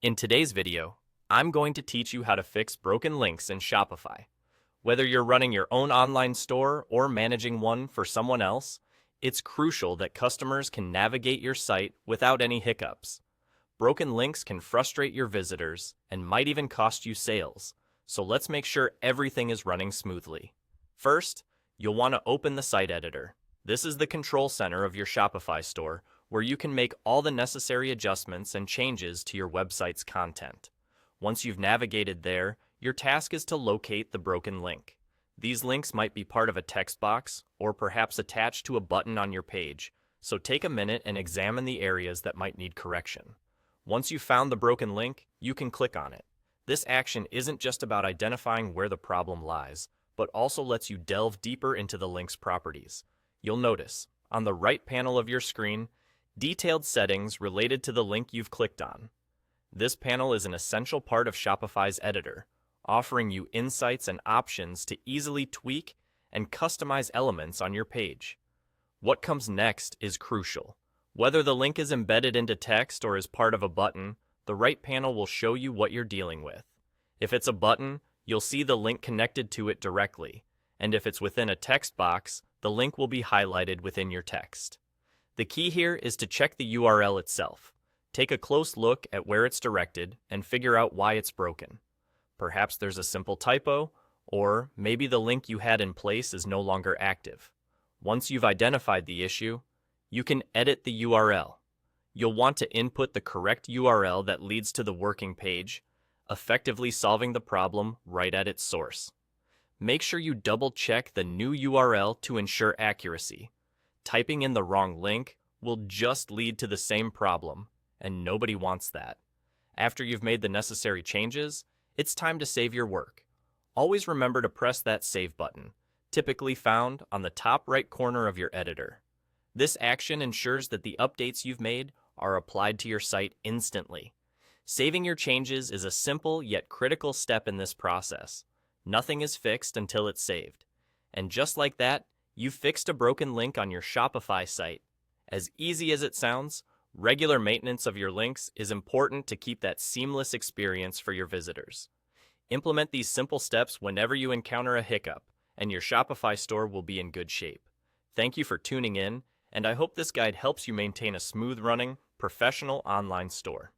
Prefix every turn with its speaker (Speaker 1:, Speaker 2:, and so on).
Speaker 1: In today's video, I'm going to teach you how to fix broken links in Shopify. Whether you're running your own online store or managing one for someone else, it's crucial that customers can navigate your site without any hiccups. Broken links can frustrate your visitors and might even cost you sales, so let's make sure everything is running smoothly. First, you'll want to open the site editor. This is the control center of your Shopify store, where you can make all the necessary adjustments and changes to your website's content. Once you've navigated there, your task is to locate the broken link. These links might be part of a text box or perhaps attached to a button on your page, so take a minute and examine the areas that might need correction. Once you've found the broken link, you can click on it. This action isn't just about identifying where the problem lies, but also lets you delve deeper into the link's properties. You'll notice, on the right panel of your screen, detailed settings related to the link you've clicked on. This panel is an essential part of Shopify's editor, offering you insights and options to easily tweak and customize elements on your page. What comes next is crucial. Whether the link is embedded into text or is part of a button, the right panel will show you what you're dealing with. If it's a button, you'll see the link connected to it directly, and if it's within a text box, the link will be highlighted within your text. The key here is to check the URL itself. Take a close look at where it's directed and figure out why it's broken. Perhaps there's a simple typo, or maybe the link you had in place is no longer active. Once you've identified the issue, you can edit the URL. You'll want to input the correct URL that leads to the working page, effectively solving the problem right at its source. Make sure you double-check the new URL to ensure accuracy. Typing in the wrong link will just lead to the same problem, and nobody wants that. After you've made the necessary changes, it's time to save your work. Always remember to press that Save button, typically found on the top right corner of your editor. This action ensures that the updates you've made are applied to your site instantly. Saving your changes is a simple yet critical step in this process. Nothing is fixed until it's saved. And just like that, you've fixed a broken link on your Shopify site. As easy as it sounds, regular maintenance of your links is important to keep that seamless experience for your visitors. Implement these simple steps whenever you encounter a hiccup, and your Shopify store will be in good shape. Thank you for tuning in, and I hope this guide helps you maintain a smooth-running, professional online store.